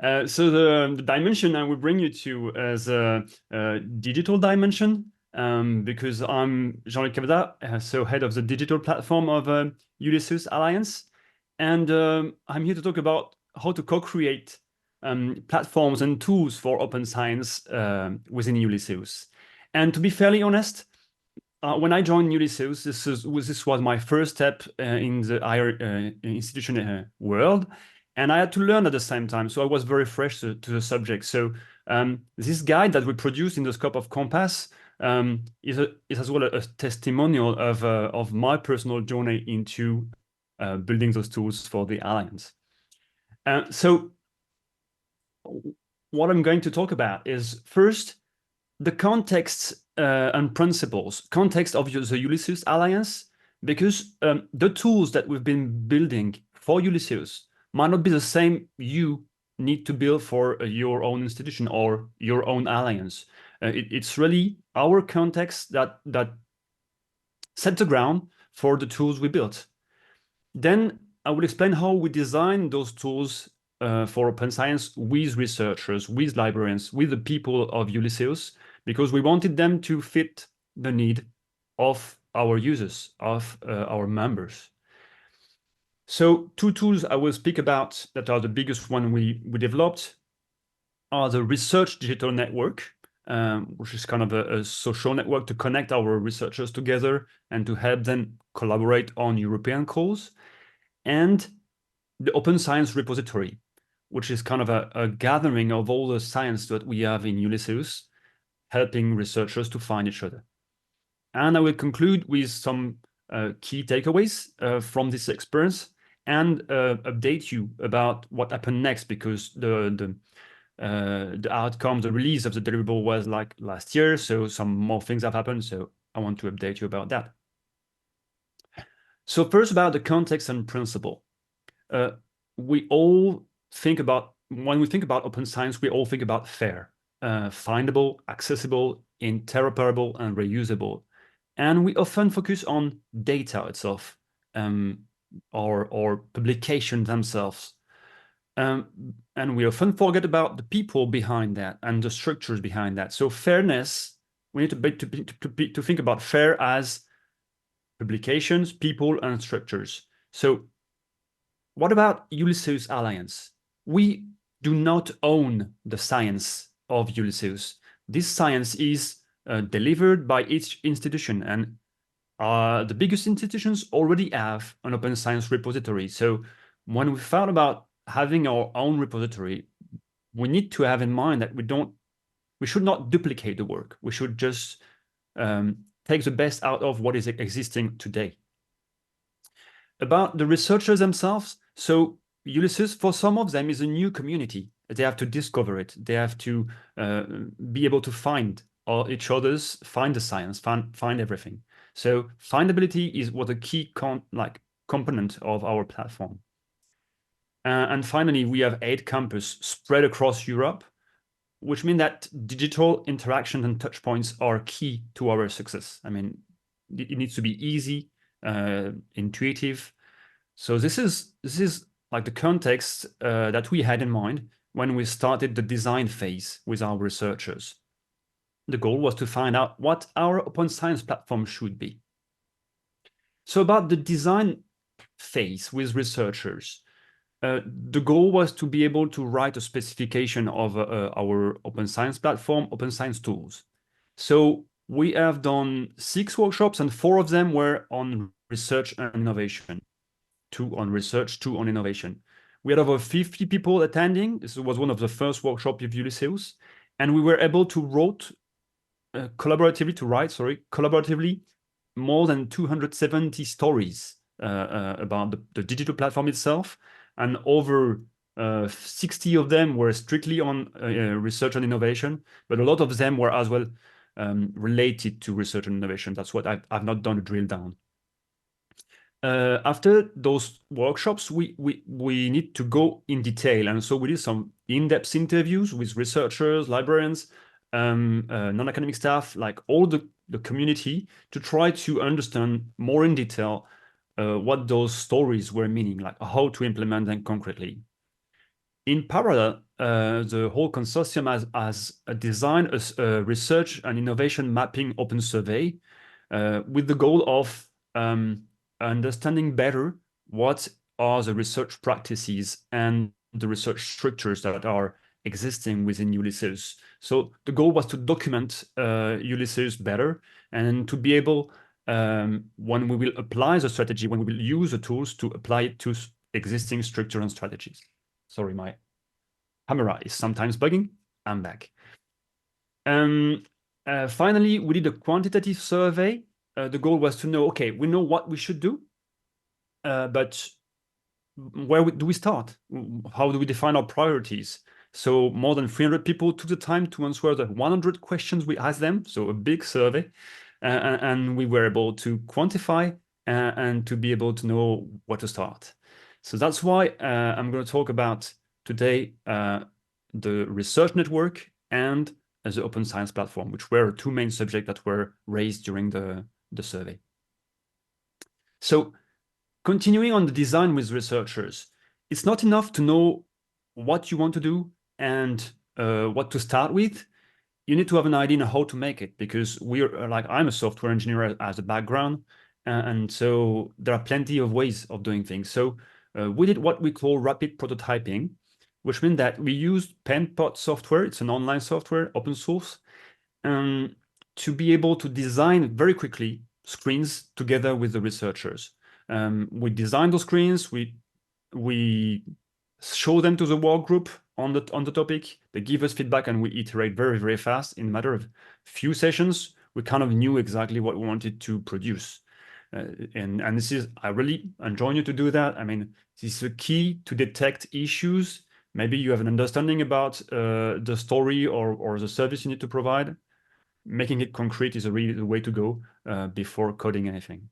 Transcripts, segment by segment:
So the dimension I will bring you to is a digital dimension, because I'm Jean Loic Cavazza, so head of the digital platform of Ulysses Alliance, and I'm here to talk about how to co-create platforms and tools for open science within Ulysses. And to be fairly honest, when I joined Ulysses, this was my first step in the higher institution world, and I had to learn at the same time. So I was very fresh to the subject. So this guide that we produced in the scope of Compass is as well a testimonial of my personal journey into building those tools for the Alliance. So what I'm going to talk about is first the context and principles, context of the Ulysses Alliance, because the tools that we've been building for Ulysses might not be the same you need to build for your own institution or your own alliance. It's really our context that sets the ground for the tools we built. Then I will explain how we design those tools for open science with researchers, with librarians, with the people of Ulysses, because we wanted them to fit the need of our users, of our members. So two tools I will speak about that are the biggest one we developed are the Research Digital Network, which is kind of a social network to connect our researchers together and to help them collaborate on European cause, and the Open Science Repository, which is kind of a gathering of all the science that we have in Ulysses, helping researchers to find each other. And I will conclude with some key takeaways from this experience and update you about what happened next, because the outcome, the release of the deliverable was like last year, so some more things have happened, so I want to update you about that. So first, about the context and principle. We all think about, when we think about open science, we all think about FAIR, findable, accessible, interoperable, and reusable. And we often focus on data itself, or publications themselves. And we often forget about the people behind that and the structures behind that. So fairness, we need to think about FAIR as publications, people, and structures. So what about Ulysses Alliance? We do not own the science of Ulysses. This science is delivered by each institution, and the biggest institutions already have an open science repository. So when we thought about having our own repository, we need to have in mind that we should not duplicate the work. We should just take the best out of what is existing today. About the researchers themselves, so Ulysses, for some of them, is a new community. They have to discover it. They have to be able to find each other's, find the science, find everything. So findability was a key component of our platform. And finally, we have 8 campuses spread across Europe, which means that digital interaction and touch points are key to our success. I mean, it needs to be easy, intuitive. So this is like the context that we had in mind when we started the design phase with our researchers. The goal was to find out what our open science platform should be. So about the design phase with researchers, the goal was to be able to write a specification of our open science platform, open science tools. So we have done 6 workshops, and 4 of them were on research and innovation. 2 on research, 2 on innovation. We had over 50 people attending. This was one of the first workshops of Ulysses, and we were able to write collaboratively more than 270 stories about the digital platform itself, and over 60 of them were strictly on research and innovation, but a lot of them were as well related to research and innovation. That's what I've not done a drill down. After those workshops, we need to go in detail, and so we did some in-depth interviews with researchers, librarians, non-academic staff, like all the community, to try to understand more in detail what those stories were meaning, like how to implement them concretely. In parallel, the whole consortium has designed a research and innovation mapping open survey with the goal of understanding better what are the research practices and the research structures that are existing within Ulysses. So the goal was to document Ulysses better and to be able, when we will apply the strategy, when we will use the tools, to apply it to existing structure and strategies. Sorry, my camera is sometimes bugging. I'm back. Finally, we did a quantitative survey. The goal was to know, okay, we know what we should do, but where do we start? How do we define our priorities? So more than 300 people took the time to answer the 100 questions we asked them, so a big survey, and we were able to quantify and to be able to know where to start. So that's why I'm going to talk about today the research network and the open science platform, which were two main subjects that were raised during the survey. So continuing on the design with researchers, it's not enough to know what you want to do and what to start with. You need to have an idea on how to make it, because we're like, I'm a software engineer as a background, and so there are plenty of ways of doing things. So we did what we call rapid prototyping, which means that we used PenPot software. It's an online software, open source, to be able to design very quickly screens together with the researchers. We design those screens, we show them to the work group on the topic. They give us feedback and we iterate very, very fast. In a matter of few sessions, we kind of knew exactly what we wanted to produce. And this is, I really enjoin you to do that. I mean, this is a key to detect issues. Maybe you have an understanding about the story or the service you need to provide. Making it concrete is really the way to go before coding anything.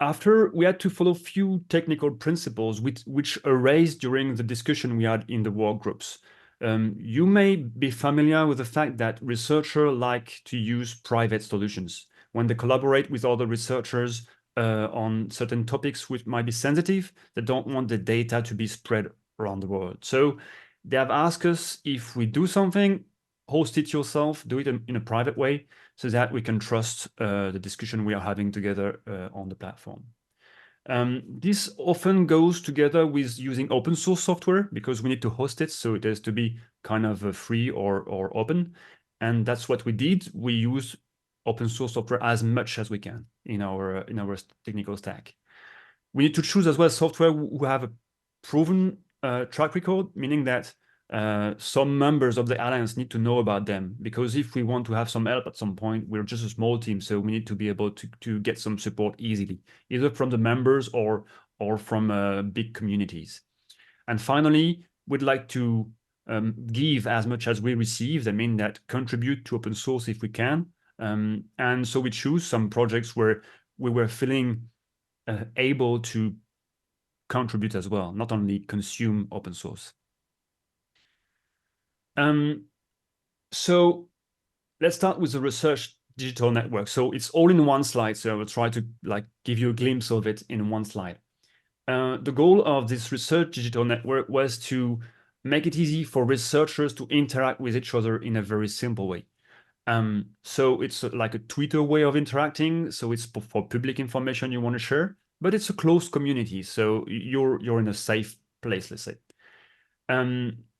After, we had to follow few technical principles which arose during the discussion we had in the work groups. You may be familiar with the fact that researchers like to use private solutions. When they collaborate with other researchers on certain topics which might be sensitive, they don't want the data to be spread around the world. So they have asked us, if we do something, host it yourself, do it in a private way, so that we can trust the discussion we are having together on the platform. This often goes together with using open source software, because we need to host it, so it has to be kind of free or open. And that's what we did. We use open source software as much as we can in our technical stack. We need to choose as well software who have a proven track record, meaning that some members of the alliance need to know about them, because if we want to have some help at some point, we're just a small team, so we need to be able to get some support easily, either from the members or from big communities. And finally, we'd like to give as much as we receive. I mean that contribute to open source if we can. And so we choose some projects where we were feeling able to contribute as well, not only consume open source. So let's start with the research digital network. So it's all in one slide. So I will try to give you a glimpse of it in one slide. The goal of this research digital network was to make it easy for researchers to interact with each other in a very simple way. So it's like a Twitter way of interacting. So it's for public information you want to share, but it's a closed community. So you're in a safe place, let's say.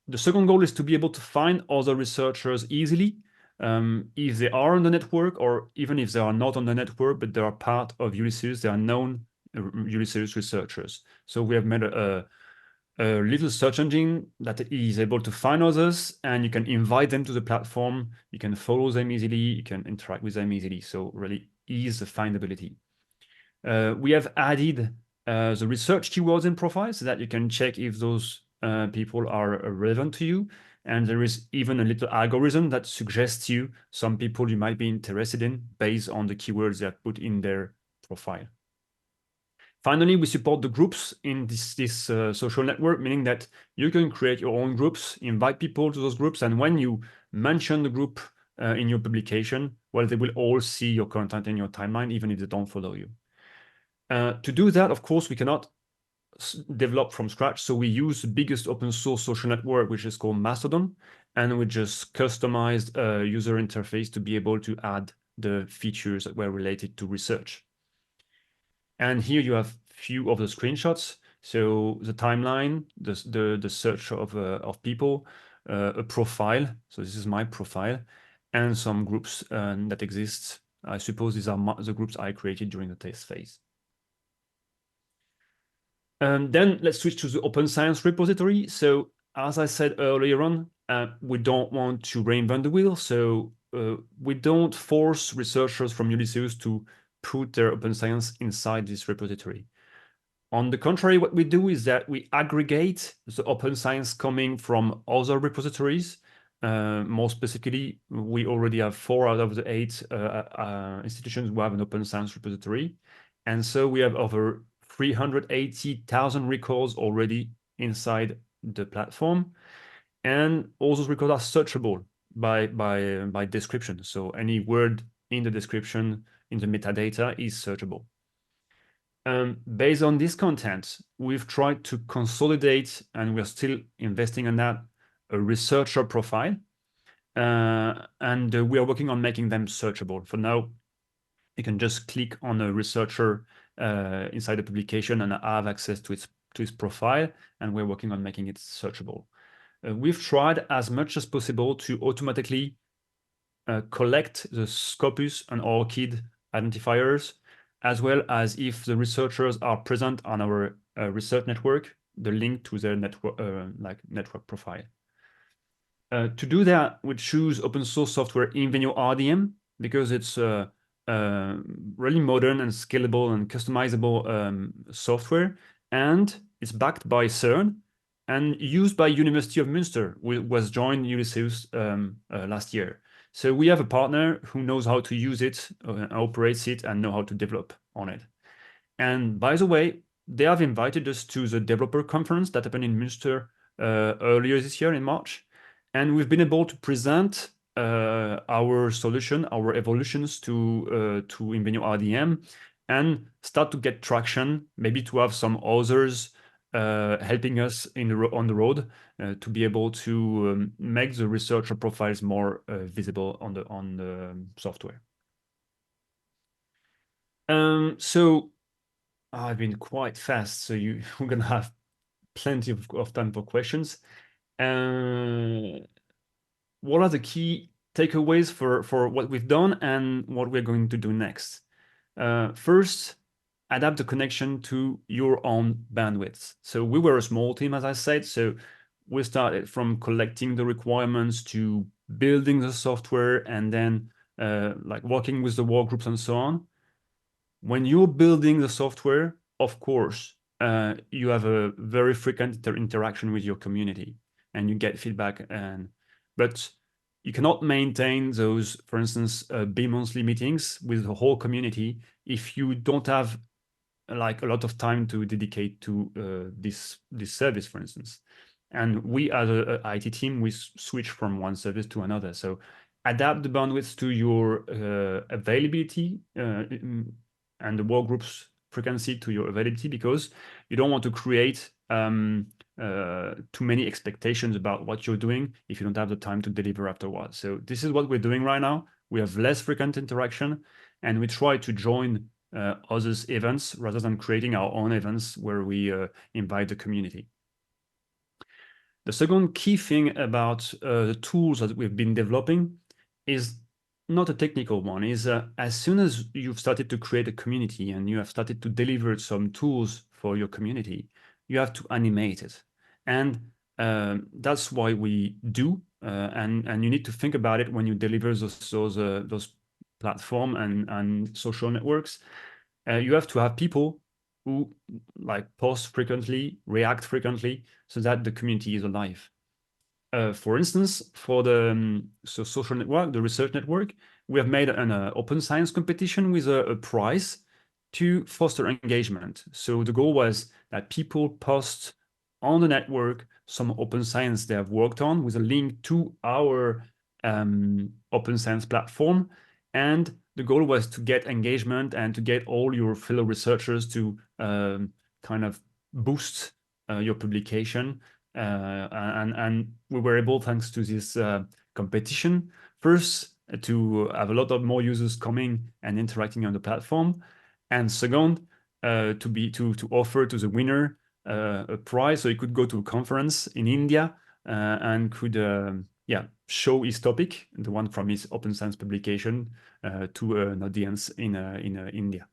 The second goal is to be able to find other researchers easily, if they are on the network, or even if they are not on the network, but they are part of Ulysses, they are known Ulysses researchers. So we have made a little search engine that is able to find others, and you can invite them to the platform, you can follow them easily, you can interact with them easily. So really ease the findability. We have added the research keywords and profiles so that you can check if those people are relevant to you. And there is even a little algorithm that suggests you some people you might be interested in based on the keywords they have put in their profile. Finally, we support the groups in this social network, meaning that you can create your own groups, invite people to those groups, and when you mention the group in your publication, well, they will all see your content in your timeline, even if they don't follow you. To do that, of course, we cannot developed from scratch. So we use the biggest open source social network, which is called Mastodon, and we just customized a user interface to be able to add the features that were related to research. And here you have few of the screenshots. So the timeline, the search of people, a profile. So this is my profile, and some groups that exist. I suppose these are the groups I created during the test phase. Then let's switch to the open science repository. So as I said earlier on, we don't want to reinvent the wheel. So we don't force researchers from Ulysses to put their open science inside this repository. On the contrary, what we do is that we aggregate the open science coming from other repositories. More specifically, we already have 4 out of the 8 institutions who have an open science repository. And so we have over 380,000 records already inside the platform. And all those records are searchable by description. So any word in the description, in the metadata, is searchable. Based on this content, we've tried to consolidate, and we're still investing in that, a researcher profile. And we are working on making them searchable. For now, you can just click on a researcher inside the publication and have access to its profile, and we're working on making it searchable. We've tried as much as possible to automatically collect the Scopus and ORCID identifiers, as well as if the researchers are present on our research network, the link to their network profile. To do that, we choose open source software Invenio RDM because it's really modern and scalable and customizable software, and it's backed by CERN and used by University of Münster, who was joined Ulysses last year. So we have a partner who knows how to use it, operates it, and know how to develop on it. And by the way, they have invited us to the developer conference that happened in Münster earlier this year in March. And we've been able to present our solution, our evolutions to Invenio RDM, and start to get traction, maybe to have some others helping us on the road to be able to make the researcher profiles more visible on the software. So I've been quite fast, so we're gonna have plenty of time for questions. What are the key takeaways for what we've done and what we're going to do next? First, adapt the connection to your own bandwidth. So we were a small team, as I said, so we started from collecting the requirements to building the software and then like working with the work groups and so on. When you're building the software, of course, you have a very frequent interaction with your community and you get feedback, but you cannot maintain those, for instance, bi-monthly meetings with the whole community if you don't have like a lot of time to dedicate to this service, for instance. And we as a IT team, we switch from one service to another. So adapt the bandwidth to your availability and the work groups frequency to your availability, because you don't want to create too many expectations about what you're doing if you don't have the time to deliver afterwards. So this is what we're doing right now. We have less frequent interaction, and we try to join others' events rather than creating our own events where we invite the community. The second key thing about the tools that we've been developing is not a technical one, is as soon as you've started to create a community and you have started to deliver some tools for your community, you have to animate it. And that's why we do, and you need to think about it when you deliver those platform and social networks. You have to have people who like post frequently, react frequently, so that the community is alive. For instance, for the social network, the research network, we have made an open science competition with a prize to foster engagement. So the goal was that people post on the network some open science they have worked on with a link to our open science platform. And the goal was to get engagement and to get all your fellow researchers to kind of boost your publication. And we were able, thanks to this competition, first to have a lot of more users coming and interacting on the platform, and second, to offer to the winner a prize, so he could go to a conference in India and could show his topic, the one from his open science publication, to an audience in India.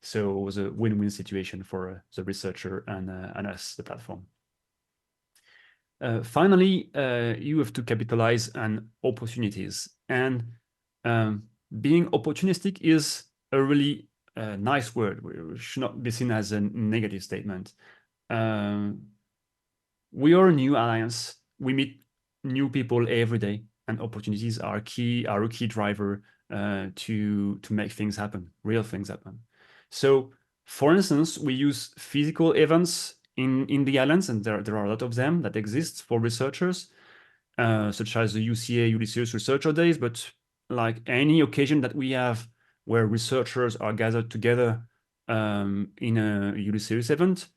So it was a win-win situation for the researcher and us, the platform. Finally, you have to capitalize on opportunities. And being opportunistic is a really nice word. It should not be seen as a negative statement. We are a new alliance. We meet new people every day, and opportunities are a key driver to make things happen, real things happen. So, for instance, we use physical events in the alliance, and there are a lot of them that exist for researchers, such as the UCA Ulysses Researcher Days. But like any occasion that we have where researchers are gathered together in a Ulysses event,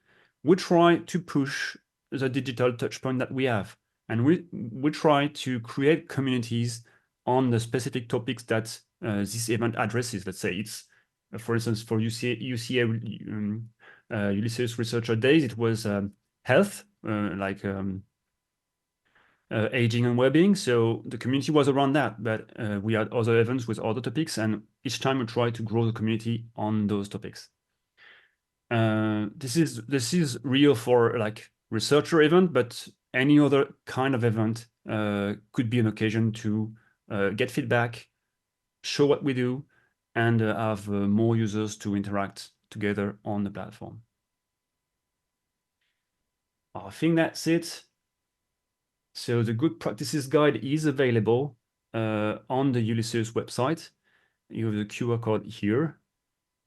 we try to push the digital touchpoint that we have, and we try to create communities on the specific topics that this event addresses. Let's say it's, for instance, for UCA Ulysses Researcher Days, it was health, aging and well-being. So the community was around that, but we had other events with other topics, and each time we try to grow the community on those topics. This is real for like researcher event, but any other kind of event could be an occasion to get feedback, show what we do, and have more users to interact together on the platform. I think that's it. So the good practices guide is available on the Ulysses website. You have the QR code here.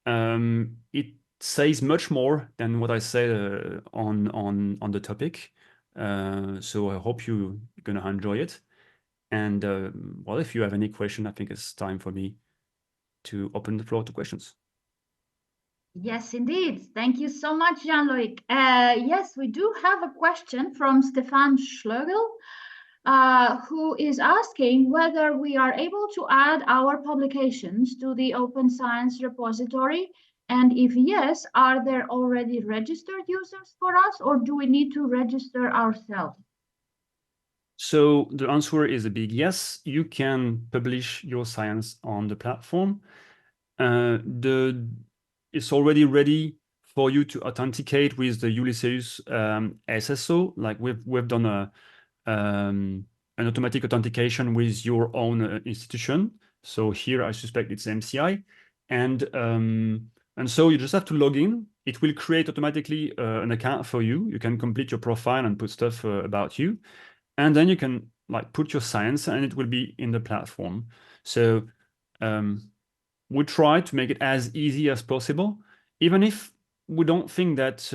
It says much more than what I said on the topic. So I hope you're gonna enjoy it. And well, if you have any question, I think it's time for me to open the floor to questions. Yes, indeed. Thank you so much, Jean Loic. Yes, we do have a question from Stefan Schlegel, who is asking whether we are able to add our publications to the Open Science repository. And if yes, are there already registered users for us, or do we need to register ourselves? So the answer is a big yes. You can publish your science on the platform. It's already ready for you to authenticate with the Ulysses SSO. Like we've done an automatic authentication with your own institution. So here I suspect it's MCI, and so you just have to log in. It will create automatically an account for you. You can complete your profile and put stuff about you, and then you can like put your science, and it will be in the platform. So we try to make it as easy as possible, even if we don't think that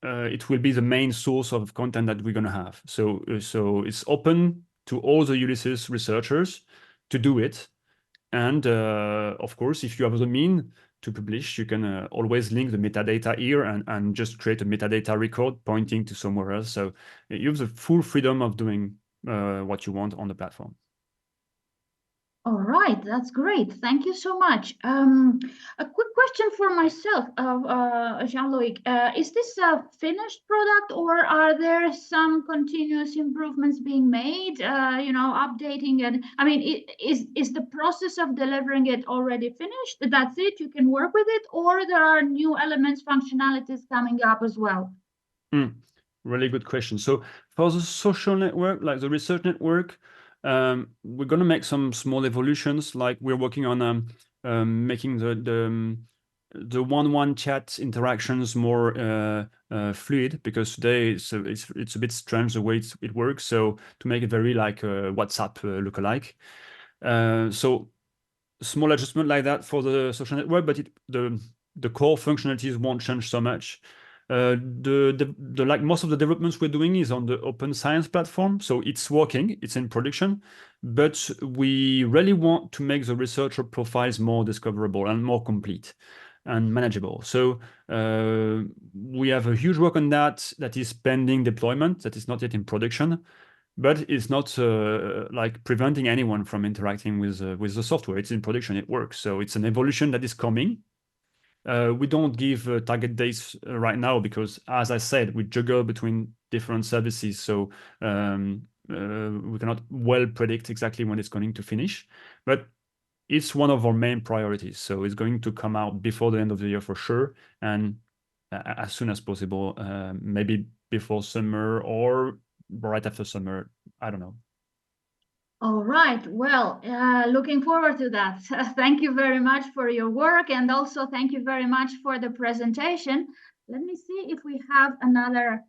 it will be the main source of content that we're going to have. So it's open to all the Ulysses researchers to do it. And of course, if you have the mean to publish, you can always link the metadata here and just create a metadata record pointing to somewhere else. So you have the full freedom of doing what you want on the platform. All right, that's great. Thank you so much. A quick question for myself, Jean-Loic. Is this a finished product, or are there some continuous improvements being made? Updating and I mean, is the process of delivering it already finished? That's it. You can work with it, or there are new elements, functionalities coming up as well. Really good question. So for the social network, like the research network, we're going to make some small evolutions. Like we're working on making the one-one chat interactions more fluid, because today it's a bit strange the way it works. So to make it very like WhatsApp lookalike. So small adjustment like that for the social network, but the core functionalities won't change so much. Like most of the developments we're doing is on the open science platform, so it's working, it's in production, but we really want to make the researcher profiles more discoverable and more complete. and manageable. So we have a huge work on that is pending deployment, that is not yet in production, but it's not like preventing anyone from interacting with the software. It's in production, it works. So it's an evolution that is coming. We don't give target dates right now because, as I said, we juggle between different services. So we cannot well predict exactly when it's going to finish. But it's one of our main priorities. So it's going to come out before the end of the year for sure, and as soon as possible, maybe before summer or right after summer. I don't know. All right. Well, looking forward to that. Thank you very much for your work, and also thank you very much for the presentation. Let me see if we have another.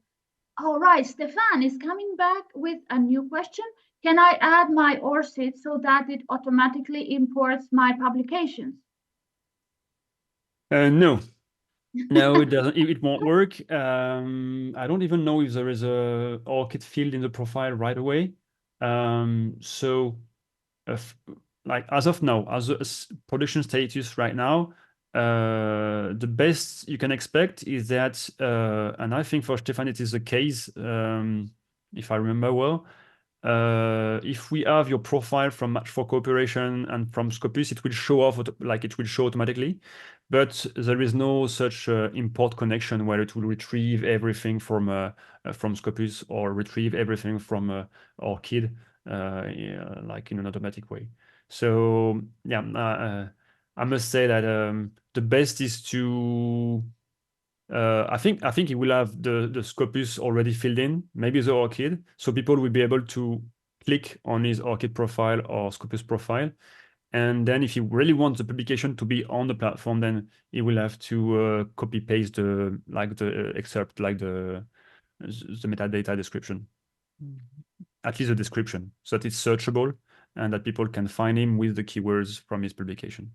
All right, Stefan is coming back with a new question. Can I add my ORCID so that it automatically imports my publications? No. No, it doesn't. It won't work. I don't even know if there is a ORCID field in the profile right away. So, like as of now, as a production status right now, the best you can expect is that, and I think for Stefan it is the case, if I remember well. If we have your profile from Match for Cooperation and from Scopus, it will show off like it will show automatically, but there is no such import connection where it will retrieve everything from Scopus or retrieve everything from ORCID yeah, like in an automatic way. So yeah, I must say that the best is to I think he will have the Scopus already filled in, maybe the ORCID, so people will be able to click on his ORCID profile or Scopus profile, and then if he really wants the publication to be on the platform, then he will have to copy paste the excerpt, like the metadata description, at least the description, so that it's searchable and that people can find him with the keywords from his publication.